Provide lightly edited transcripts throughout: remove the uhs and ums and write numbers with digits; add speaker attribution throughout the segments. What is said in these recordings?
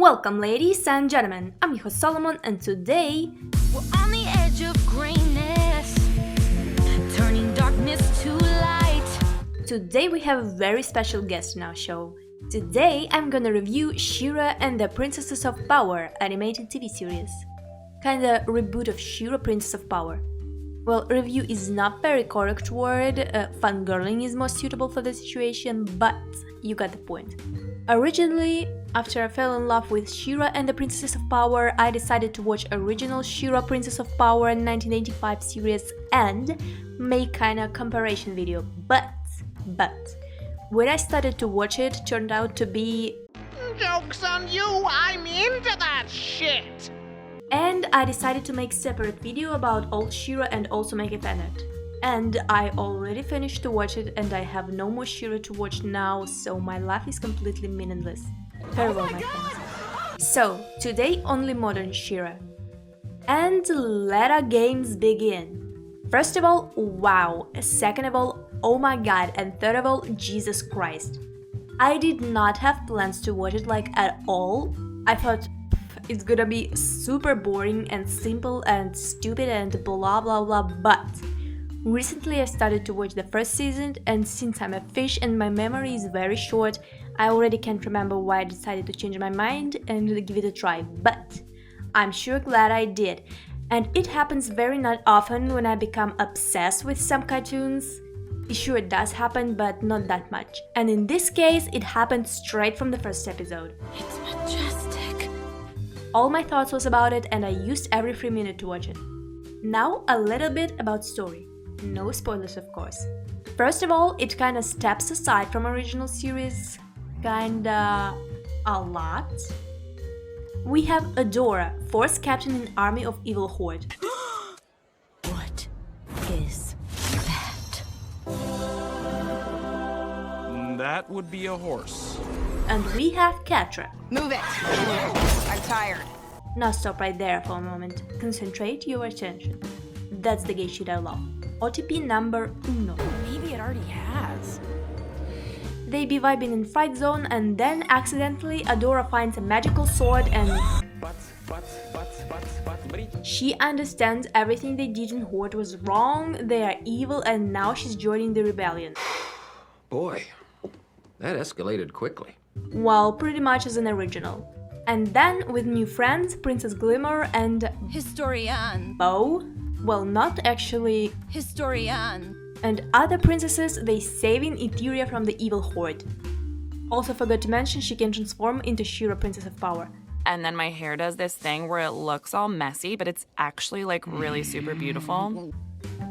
Speaker 1: Welcome, ladies and gentlemen. I'm your host Solomon, and today
Speaker 2: we're on the edge of greenness, turning darkness to light.
Speaker 1: Today we have a very special guest in our show. Today I'm gonna review She-Ra and the Princesses of Power animated TV series. Kinda reboot of She-Ra Princess of Power. Well, review is not very correct word, fangirling is more suitable for the situation, but you got the point. Originally, after I fell in love with She-Ra and the Princesses of Power, I decided to watch original She-Ra Princess of Power 1985 series and make kinda comparison video, but when I started to watch it, turned out to be...
Speaker 3: Joke's on you, I'm into that shit!
Speaker 1: And I decided to make separate video about old She-Ra and also make a fanart. And I already finished to watch it and I have no more She-Ra to watch now, so my life is completely meaningless. Farewell, my friends. So, today only modern She-Ra. And let our games begin. First of all, wow. Second of all, oh my god. And third of all, Jesus Christ. I did not have plans to watch it like at all. I thought it's gonna be super boring and simple and stupid and blah blah blah, but recently I started to watch the first season, and since I'm a fish and my memory is very short, I already can't remember why I decided to change my mind and give it a try, but I'm sure glad I did. And it happens very not often when I become obsessed with some cartoons. Sure, it does happen, but not that much. And in this case, it happened straight from the first episode.
Speaker 2: It's majestic.
Speaker 1: All my thoughts was about it, and I used every free minute to watch it. Now a little bit about story. No spoilers, of course. First of all, it kinda steps aside from original series, kinda a lot. We have Adora, force captain in army of evil horde.
Speaker 2: What is that?
Speaker 4: That would be a horse.
Speaker 1: And we have Catra.
Speaker 5: Move it! I'm tired.
Speaker 1: Now stop right there for a moment. Concentrate your attention. That's the gay shit I love. OTP number uno.
Speaker 5: Maybe it already has.
Speaker 1: They be vibing in fight zone, and then accidentally Adora finds a magical sword and she understands everything they did in Horde was wrong, they are evil, and now she's joining the rebellion.
Speaker 6: Boy, that escalated quickly.
Speaker 1: Well, pretty much as an original. And then with new friends, Princess Glimmer and
Speaker 2: Historian.
Speaker 1: Bow, well, not actually,
Speaker 2: Historian.
Speaker 1: and other princesses, they saving Etheria from the evil horde. Also forgot to mention she can transform into She-Ra Princess of Power.
Speaker 7: And then my hair does this thing where it looks all messy, but it's actually like really super beautiful.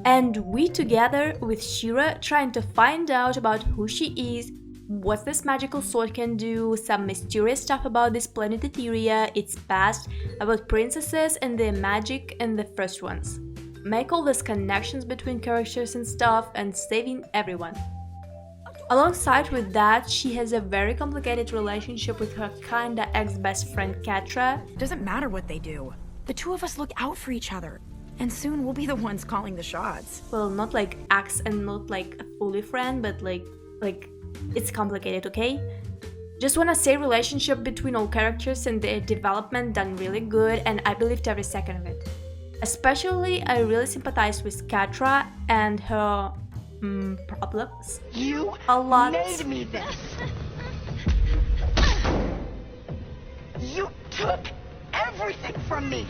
Speaker 1: And we together with She-Ra trying to find out about who she is, what this magical sword can do, some mysterious stuff about this planet Etheria, its past, about princesses and their magic and the first ones. Make all these connections between characters and stuff, and saving everyone. Alongside with that, she has a very complicated relationship with her kinda ex-best friend Catra.
Speaker 5: Doesn't matter what they do. The two of us look out for each other. And soon we'll be the ones calling the shots.
Speaker 1: Well, not like ex and not like a fully friend, but like it's complicated, okay? Just wanna say relationship between all characters and their development done really good, and I believed every second of it. Especially, I really sympathized with Catra and her problems.
Speaker 3: You
Speaker 1: A lot.
Speaker 3: made me this! You took everything from me!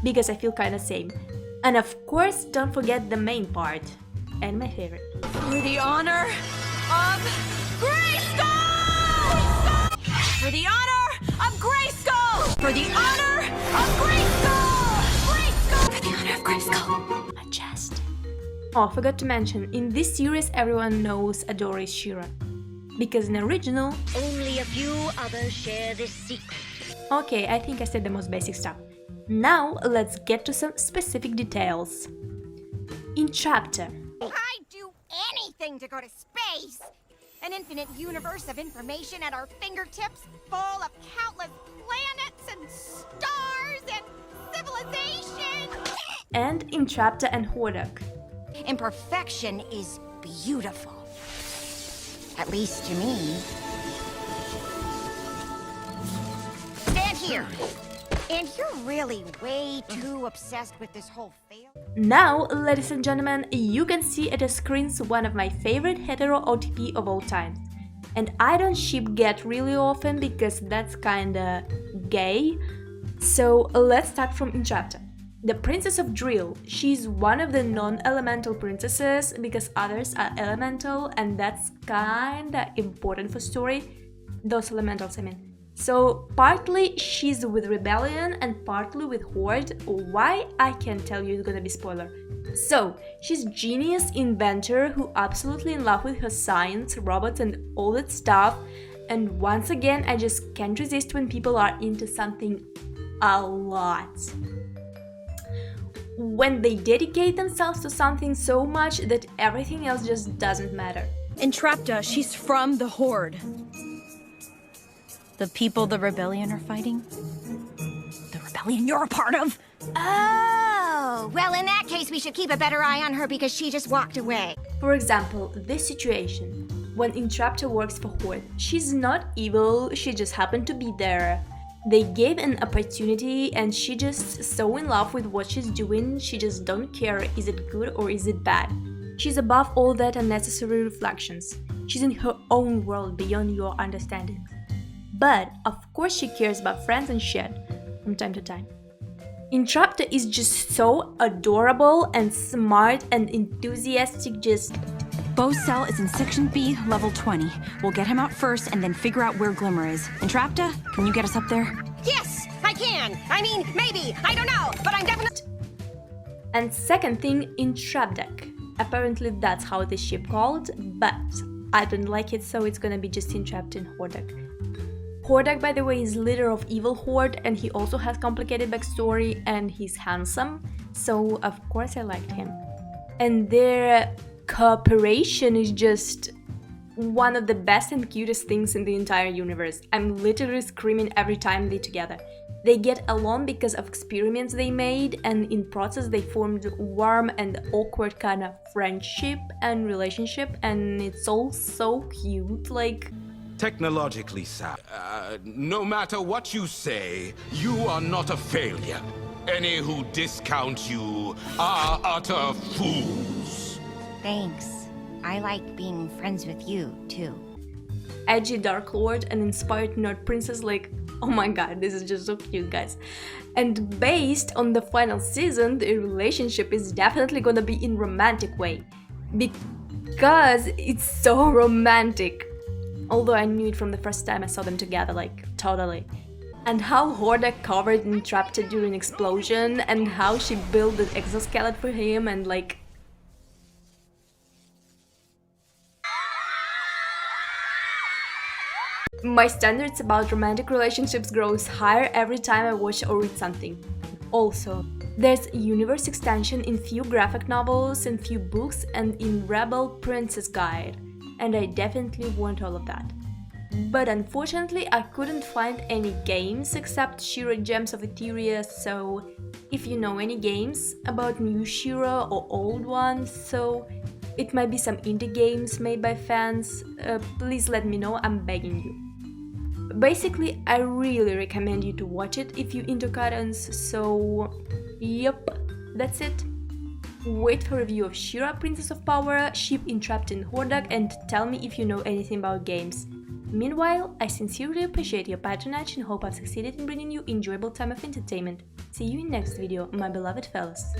Speaker 1: Because I feel kinda same. And of course, don't forget the main part. And my favorite.
Speaker 2: For the honor of Grayskull! For the honor of Grayskull! For the honor of Grayskull! Grayskull! For the honor of Grayskull!
Speaker 1: My chest. Oh, I forgot to mention, in this series everyone knows Adora is She-Ra. Because in original...
Speaker 8: Only a few others share this secret.
Speaker 1: Okay, I think I said the most basic stuff. Now, let's get to some specific details. In chapter...
Speaker 9: I'd do anything to go to space! An infinite universe of information at our fingertips, full of countless planets and stars and civilization!
Speaker 1: And in chapter and Hordak.
Speaker 9: Imperfection is beautiful. At least to me. here. And you're really way too obsessed with this whole fail.
Speaker 1: Now, ladies and gentlemen, you can see at the screens one of my favorite hetero OTP of all time. And I don't ship Get really often because that's kinda gay. So let's start from Entrapta. The Princess of Drill. She's one of the non-elemental princesses because others are elemental, and that's kinda important for story. Those elementals, I mean. So partly she's with Rebellion and partly with Horde. Why? I can't tell you, it's gonna be spoiler. So, she's genius inventor who absolutely in love with her science, robots and all that stuff. And once again, I just can't resist when people are into something a lot. When they dedicate themselves to something so much that everything else just doesn't matter.
Speaker 5: Entrapta, she's from the Horde.
Speaker 2: The people the Rebellion are fighting? The Rebellion you're a part of?
Speaker 9: Oh, well, in that case, we should keep a better eye on her because she just walked away.
Speaker 1: For example, this situation. When Entrapta works for Horde, she's not evil, she just happened to be there. They gave an opportunity and she just so in love with what she's doing, she just don't care is it good or is it bad. She's above all that unnecessary reflections. She's in her own world beyond your understanding. But, of course she cares about friends and shit, from time to time. Entrapta is just so adorable and smart and enthusiastic, just...
Speaker 5: Bo's cell is in Section B, level 20. We'll get him out first and then figure out where Glimmer is. Entrapta, can you get us up there?
Speaker 9: Yes, I can. I mean, maybe. I don't know, but I'm definitely...
Speaker 1: And second thing, Entrapdak. Apparently that's how this ship called, but I don't like it, so it's gonna be just Entrapped in Hordak. Hordak, by the way, is leader of Evil Horde, and he also has complicated backstory, and he's handsome, so of course I liked him. And their cooperation is just one of the best and cutest things in the entire universe. I'm literally screaming every time they're together. They get along because of experiments they made, and in process they formed warm and awkward kind of friendship and relationship, and it's all so cute, like...
Speaker 10: Technologically sound. No matter what you say, you are not a failure. Any who discount you are utter fools.
Speaker 9: Thanks. I like being friends with you, too.
Speaker 1: Edgy Dark Lord and inspired nerd princess, like, oh my god, this is just so cute, guys. And based on the final season, the relationship is definitely gonna be in romantic way. Because it's so romantic. Although I knew it from the first time I saw them together, like, totally. And how Hordak covered Entrapta during explosion, and how she built the exoskeleton for him, and like... My standards about romantic relationships grows higher every time I watch or read something. Also, there's universe extension in few graphic novels, in few books, and in Rebel Princess Guide. And I definitely want all of that. But unfortunately, I couldn't find any games except She-Ra Gems of Etheria, so if you know any games about new She-Ra or old ones, so it might be some indie games made by fans, please let me know, I'm begging you. Basically, I really recommend you to watch it if you're into cartoons, so yep, that's it. Wait for a review of She-Ra Princess of Power, ship Entrapped in Hordak, and tell me if you know anything about games. Meanwhile, I sincerely appreciate your patronage and hope I've succeeded in bringing you enjoyable time of entertainment. See you in next video, my beloved fellas.